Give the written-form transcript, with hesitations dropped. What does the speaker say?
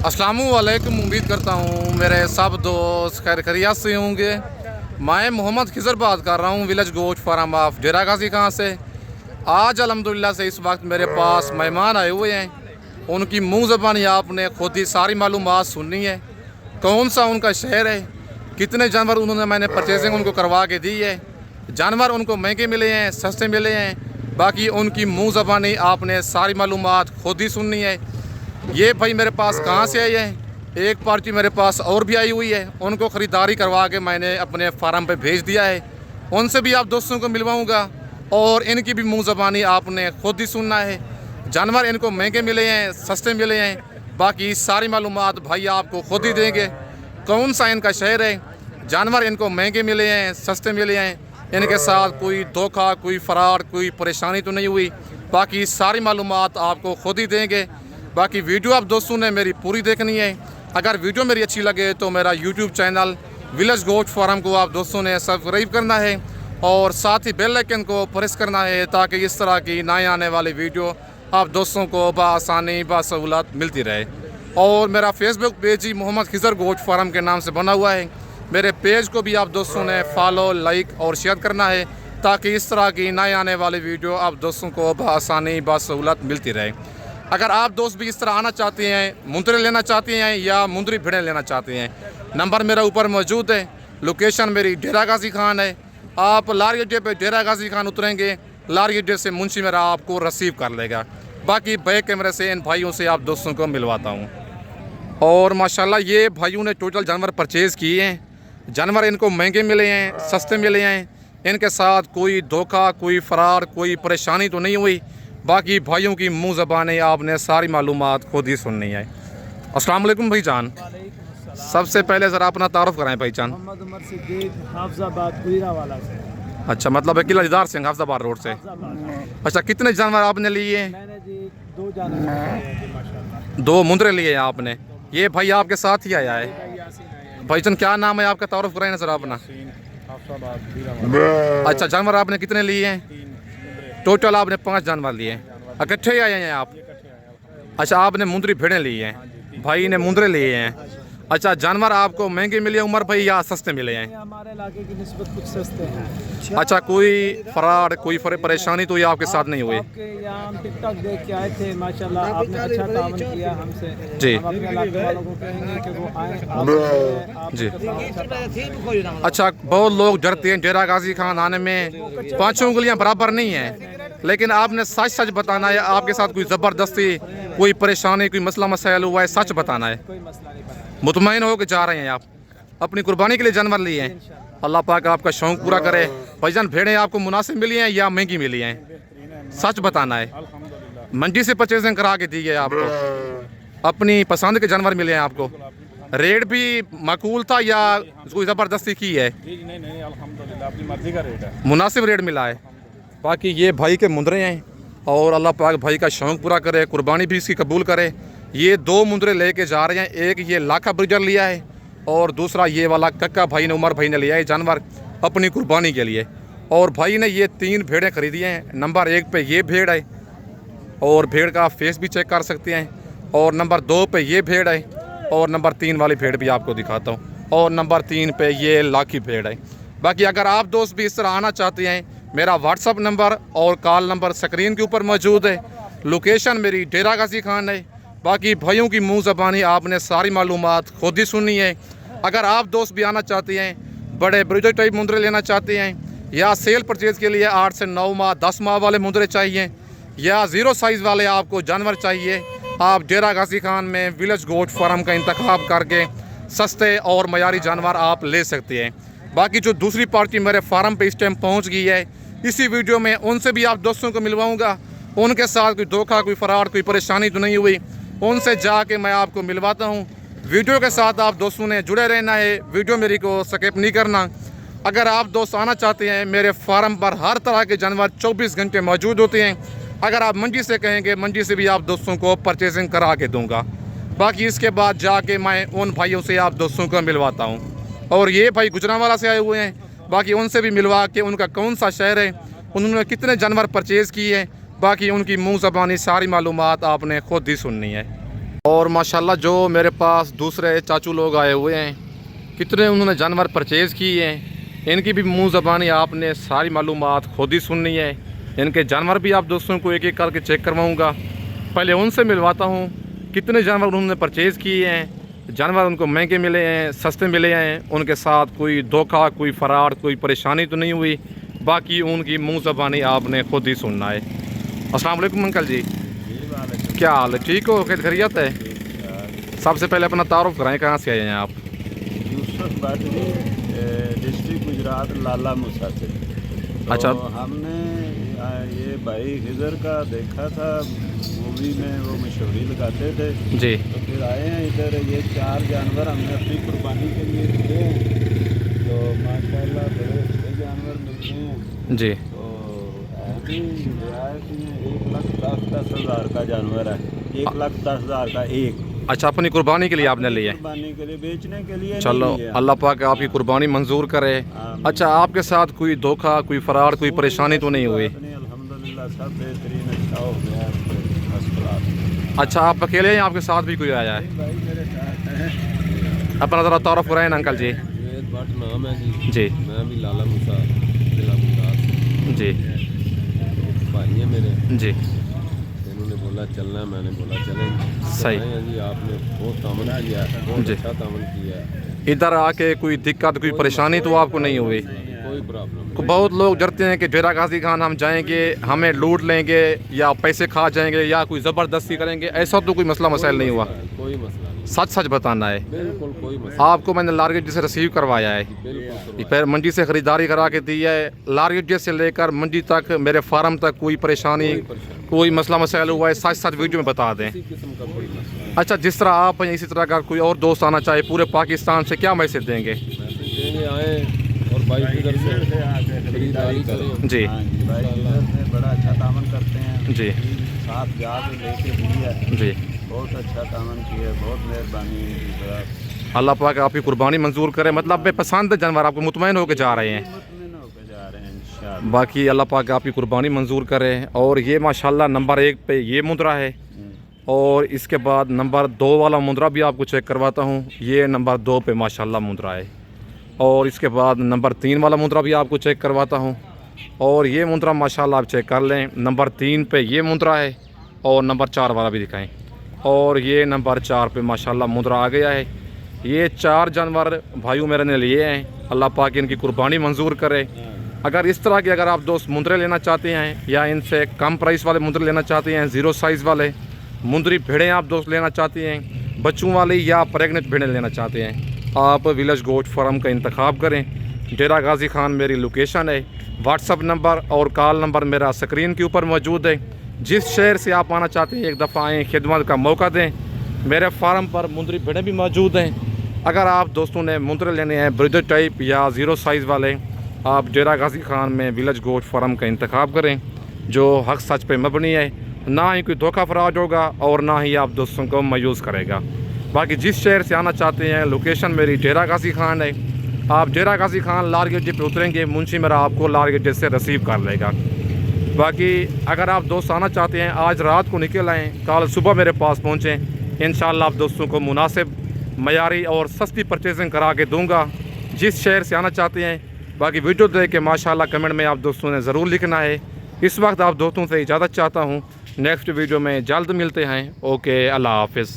अस्सलामुअलैकुम। उम्मीद करता हूँ मेरे सब दोस्त खैर खैरियत से होंगे। मैं मोहम्मद खिज़र बात कर रहा हूँ विलेज गोश्त फार्म ऑफ डेरा गाजी खां से। आज अल्हम्दुलिल्लाह से इस वक्त मेरे पास मेहमान आए हुए हैं। उनकी मुँह ज़बानी आपने खुद ही सारी मालूमात सुननी है। कौन सा उनका शहर है, कितने जानवर उन्होंने मैंने परचेजिंग उनको करवा के दी है, जानवर उनको महंगे मिले हैं सस्ते मिले हैं, बाकी उनकी मुँह ज़बानी आपने सारी मालूमात खुद ही सुननी है। ये भाई मेरे पास कहाँ से आई है, एक पार्टी मेरे पास और भी आई हुई है, उनको ख़रीदारी करवा के मैंने अपने फार्म पे भेज दिया है। उनसे भी आप दोस्तों को मिलवाऊंगा और इनकी भी मुँह ज़बानी आपने खुद ही सुनना है। जानवर इनको महंगे मिले हैं सस्ते मिले हैं, बाकी सारी मालूमात भाई आपको खुद ही देंगे। कौन सा इनका शहर है, जानवर इनको महंगे मिले हैं सस्ते मिले हैं, इनके साथ कोई धोखा कोई फ़राड कोई परेशानी तो नहीं हुई, बाकी सारी मालूमात आपको खुद ही देंगे। बाकी वीडियो आप दोस्तों ने मेरी पूरी देखनी है। अगर वीडियो मेरी अच्छी लगे तो मेरा यूट्यूब चैनल विलेज गोश्त फार्म को आप दोस्तों ने सब्सक्राइब करना है और साथ ही बेल आइकन को प्रेस करना है ताकि इस तरह की नए आने वाली वीडियो आप दोस्तों को बआसानी बासहूलत मिलती रहे। और मेरा फेसबुक पेज ही मोहम्मद खिज़र गोश्त फार्म के नाम से बना हुआ है। मेरे पेज को भी आप दोस्तों ने फॉलो लाइक और शेयर करना है ताकि इस तरह की नए आने वाली वीडियो आप दोस्तों को बआसानी बासहूलत मिलती रहे। अगर आप दोस्त भी इस तरह आना चाहते हैं, मुंदरी लेना चाहते हैं या मुंदरी भिड़ें लेना चाहते हैं, नंबर मेरा ऊपर मौजूद है। लोकेशन मेरी डेरा गाजी खान है। आप लारी अड्डे पे डेरा गाजी खान उतरेंगे, लारी अड्डे से मुंशी मेरा आपको रिसीव कर लेगा। बाकी बैक कैमरे से इन भाइयों से आप दोस्तों को मिलवाता हूँ। और माशाल्लाह ये भाइयों ने टोटल जानवर परचेज़ किए हैं। जानवर इनको महंगे मिले हैं सस्ते मिले हैं, इनके साथ कोई धोखा कोई फ़रार कोई परेशानी तो नहीं हुई। बाकी भाइयों की मुँह ज़बानी आपने सारी मालूमात खुद ही सुननी है। अस्सलाम वालेकुम भाईजान। सबसे पहले ज़रा अपना तारुफ कराएं भाईजान। मोहम्मद उमर सिद्दीक हाफजाबाद गुजरावाला से। अच्छा, मतलब किला दीदार सिंह हाफजाबाद रोड से। अच्छा, कितने जानवर आपने लिए? मैंने जी 2 जानवर लिए जी माशाल्लाह। 2 मुंदरे लिए हैं आपने। ये भाई आपके साथ ही आया है। भाईजान क्या नाम है आपका, तारुफ कराएं ना सर अपना। अच्छा, जानवर आपने कितने लिए हैं? टोटल आपने 5 जानवर लिए हैं। इकट्ठे आए हैं आप? अच्छा, आपने मुंदरी भेड़ें ली हैं, भाई ने मुंदरे लिए हैं। अच्छा, जानवर आपको महंगे मिले उमर भाई या सस्ते मिले हैं? हमारे इलाके की निस्बत कुछ सस्ते हैं। अच्छा, कोई फराड कोई परेशानी तो ये आपके साथ नहीं हुई? आपके यहाँ हम टिकटॉक देख के आए थे माशाल्लाह, आपने अच्छा तावन किया हमसे जी। हम अपने इलाके वालों को कहेंगे कि वो आए जी। अच्छा, बहुत लोग डरते हैं डेरा गाजी खान आने में, 5 उंगलियां बराबर नहीं है, लेकिन आपने सच सच बताना है। आपके साथ कोई ज़बरदस्ती कोई परेशानी कोई मसला मसाइल हुआ है, सच बताना है। कोई मसला नहीं बना। मुतमईन हो के जा रहे हैं आप, अपनी कुर्बानी के लिए जानवर लिए हैं। अल्लाह पाक आपका शौक़ पूरा करे। भाईजान भेड़ें आपको मुनासिब मिली हैं या महंगी मिली हैं, सच बताना है। मंडी से परचेजिंग करा के दी है आपको, अपनी पसंद के जानवर मिले हैं आपको? रेट भी माकूल था या कोई ज़बरदस्ती की है? नहीं अल्हम्दुलिल्लाह अपनी मर्जी का रेट है, मुनासिब रेट मिला है। बाकी ये भाई के मुंदरे हैं और अल्लाह पाक भाई का शौक़ पूरा करे, कुर्बानी भी इसकी कबूल करे। ये 2 मुंदरे लेके जा रहे हैं, एक ये लाखा ब्रिजर लिया है और दूसरा ये वाला कक्का भाई ने उमर भाई ने लिया है जानवर अपनी कुर्बानी के लिए। और भाई ने ये 3 भेड़ें खरीदी हैं। नंबर 1 पे ये भेड़ है और भेड़ का फेस भी चेक कर सकते हैं, और नंबर 2 पे ये भेड़ है, और नंबर 3 वाली भेड़ भी आपको दिखाता हूँ, और नंबर 3 पे ये लाखी भेड़ है। बाकी अगर आप दोस्त भी इस तरह आना चाहते हैं, मेरा व्हाट्सअप नंबर और कॉल नंबर स्क्रीन के ऊपर मौजूद है। लोकेशन मेरी डेरा गाजी खान है। बाकी भाइयों की मुँह ज़बानी आपने सारी मालूमात खुद ही सुननी है। अगर आप दोस्त भी आना चाहते हैं, बड़े ब्रिजर टाइप मुंदरे लेना चाहते हैं, या सेल परचेज़ के लिए 8 से 9 माह 10 माह वाले मुंदरे चाहिए, या 0 साइज़ वाले आपको जानवर चाहिए, आप डेरा गाजी खान में विलेज गोश्त फार्म का इंतखाब करके सस्ते और मयारी जानवर आप ले सकते हैं। बाकी जो दूसरी पार्टी मेरे फार्म पे इस टाइम पहुंच गई है, इसी वीडियो में उनसे भी आप दोस्तों को मिलवाऊंगा। उनके साथ कोई धोखा कोई फ़राड कोई परेशानी तो नहीं हुई, उनसे जाके मैं आपको मिलवाता हूं। वीडियो के साथ आप दोस्तों ने जुड़े रहना है, वीडियो मेरी को स्किप नहीं करना। अगर आप दोस्त आना चाहते हैं, मेरे फार्म पर हर तरह के जानवर 24 घंटे मौजूद होते हैं। अगर आप मंडी से कहेंगे, मंडी से भी आप दोस्तों को परचेजिंग करा के दूँगा। बाकी इसके बाद जाके मैं उन भाइयों से आप दोस्तों को मिलवाता हूँ। और ये भाई गुजरावाला से आए हुए हैं, बाकी उनसे भी मिलवा के उनका कौन सा शहर है, उन्होंने कितने जानवर परचेज़ किए हैं, बाकी उनकी मुँह ज़बानी सारी मालूमात आपने खुद ही सुननी है। और माशाल्लाह जो मेरे पास दूसरे चाचू लोग आए हुए हैं, कितने उन्होंने जानवर परचेज़ किए हैं, इनकी भी मुंह ज़बानी आपने सारी मालूमात खुद ही सुननी है। इनके जानवर भी आप दोस्तों को एक एक करके चेक करवाऊँगा। पहले उनसे मिलवाता हूँ कितने जानवर उन्होंने परचेज़ किए हैं, जानवर उनको महंगे मिले हैं, सस्ते मिले हैं, उनके साथ कोई धोखा, कोई फ़राड, कोई परेशानी तो नहीं हुई। बाकी उनकी मुंह ज़बानी आपने खुद ही सुनना है। अस्सलाम वालेकुम अंकल जी, क्या हाल है? ठीक हो? खैरियत है? सबसे पहले अपना तारुफ कराएं, कहाँ से आए हैं आप? यूसुफ बादरी, डिस्ट्रिक्ट गुजरात, लाला मूसा से। तो अच्छा। हमने ये भाई खिजर का देखा था मूवी में, वो मशहूरी लगाते थे जी तो फिर आए हैं इधर। ये 4 जानवर हमने अपनी कुर्बानी के लिए लिए हैं, तो माशाल्लाह बड़े अच्छे जानवर मिलते हैं जी। तो अभी रियायत में 1,10,10,000 का जानवर है, 1,10,000 का एक। अच्छा, अपनी कुर्बानी के लिए आपने लिए? कुर्बानी के लिए, बेचने के लिए चलो, नहीं लिया। अल्लाह पाक आपकी कुर्बानी मंजूर करे। अच्छा, आपके साथ कोई धोखा, कोई फ़राड, कोई परेशानी तो नहीं हुई? अल्हम्दुलिल्लाह सब बेहतरीन, अच्छा हो गया, फर्स्ट क्लास। अच्छा, आप अकेले हैं, आपके साथ भी कोई आया है? भाई मेरे साथ हैं। अपना ज़रा तारुफ कराएं अंकल जी। मेरे भट्ट नाम है जी। जी मैं भी लाला मूसा जिला गुजरात जी से। भाई है मेरे, जी। इन्होंने बोला चलना है, मैंने बोला चलें। सही। आए हैं जी, आपने बहुत तामन किया है, बहुत जी। अच्छा तामन किया है। इधर आके कोई दिक्कत, कोई परेशानी तो आपको नहीं हुई? कोई प्रॉब्लम तो बहुत लोग डरते हैं कि डेरा गाजी खान हम जाएंगे, हमें लूट लेंगे या पैसे खा जाएंगे या कोई ज़बरदस्ती करेंगे, ऐसा तो कोई मसला मसाइल नहीं हुआ? कोई मसला नहीं, सच सच बताना है। बिल्कुल कोई मसला आपको मैंने लारगेट से रिसीव करवाया है, बिल्कुल फिर मंडी से ख़रीदारी करा के दी है। लारगेट से लेकर मंडी तक, मेरे फार्म तक कोई परेशानी, कोई मसला मसाइल हुआ है, सच सच वीडियो में बता दें। किसी किस्म का कोई मसला नहीं। अच्छा, जिस तरह आप हैं, इसी तरह अगर कोई और दोस्त आना चाहे पूरे पाकिस्तान से, क्या मैसेज देंगे? मैसेज देंगे आए और भाई किधर से आके खरीदारी करें। जी हाँ जी, भाई इधर से बड़ा अच्छा तामन करते हैं जी साथ जाके लेके दिया, जी। बहुत अच्छा तामन किया, बहुत मेहरबानी इनकी तरफ। अल्लाह पाक आपकी कुर्बानी मंजूर करे। मतलब बेपसंद जानवर आपको मुतमईन होकर जा रहे हैं। मुतमिन होके जा रहे हैं इंशाअल्लाह। बाकी अल्लाह पाक आपकी कुर्बानी मंजूर करे। और ये माशाल्लाह नंबर 1 पे ये मुंद्रा है, और इसके बाद नंबर 2 वाला मुंद्रा भी आपको चेक करवाता हूँ। ये नंबर 2 पे माशाल्लाह मुंद्रा है, और इसके बाद नंबर 3 वाला मुंद्रा भी आपको चेक करवाता हूँ। और ये मुंद्रा माशाल्लाह आप चेक कर लें, नंबर 3 पे ये मुंद्रा है, और नंबर 4 वाला भी दिखाएं। और ये नंबर 4 पे माशाल्लाह मुंद्रा आ गया है। ये 4 जानवर भाइयों मेरे ने लिए हैं। अल्लाह पाक इनकी कुर्बानी मंजूर करे। अगर इस तरह के अगर आप दोस्त मुंद्रे लेना चाहते हैं, या इनसे कम प्राइस वाले मुंद्रे लेना चाहते हैं, 0 साइज़ वाले मुंदरी भेड़ें आप दोस्त लेना चाहते हैं, बच्चों वाली या प्रेगनेंट भेड़ें लेना चाहते हैं, आप विलेज गोट फार्म का इंतखाब करें। डेरा गाजी खान मेरी लोकेशन है। व्हाट्सअप नंबर और कॉल नंबर मेरा स्क्रीन के ऊपर मौजूद है। जिस शहर से आप आना चाहते हैं, एक दफ़ा आएँ, खिदमत का मौका दें। मेरे फार्म पर मुंदरी भेड़ें भी मौजूद हैं। अगर आप दोस्तों ने मुंदरे लेने हैं ब्रिजर टाइप या 0 साइज़ वाले, आप डेरा गाजी खान में विलेज गोट फार्म का इंतखाब करें, जो हक सच पे मबनी है। ना ही कोई धोखा फराज होगा और ना ही आप दोस्तों को मायूस करेगा। बाकी जिस शहर से आना चाहते हैं, लोकेशन मेरी डेरा गाजी खान है। आप डेरा गाजी खान लारगेट पे उतरेंगे, मुंशी मेरा आपको लारगेट से रिसीव कर लेगा। बाकी अगर आप दोस्त आना चाहते हैं, आज रात को निकल आएँ, कल सुबह मेरे पास पहुँचें। इंशाअल्लाह आप दोस्तों को मुनासिब, मयारी और सस्ती परचेजिंग करा के दूँगा, जिस शहर से आना चाहते हैं। बाकी वीडियो देख के माशाल्लाह कमेंट में आप दोस्तों ने ज़रूर लिखना है। इस वक्त आप दोस्तों से इजाज़त चाहता हूँ। नेक्स्ट वीडियो में जल्द मिलते हैं। ओके, अल्लाह हाफ़िज़।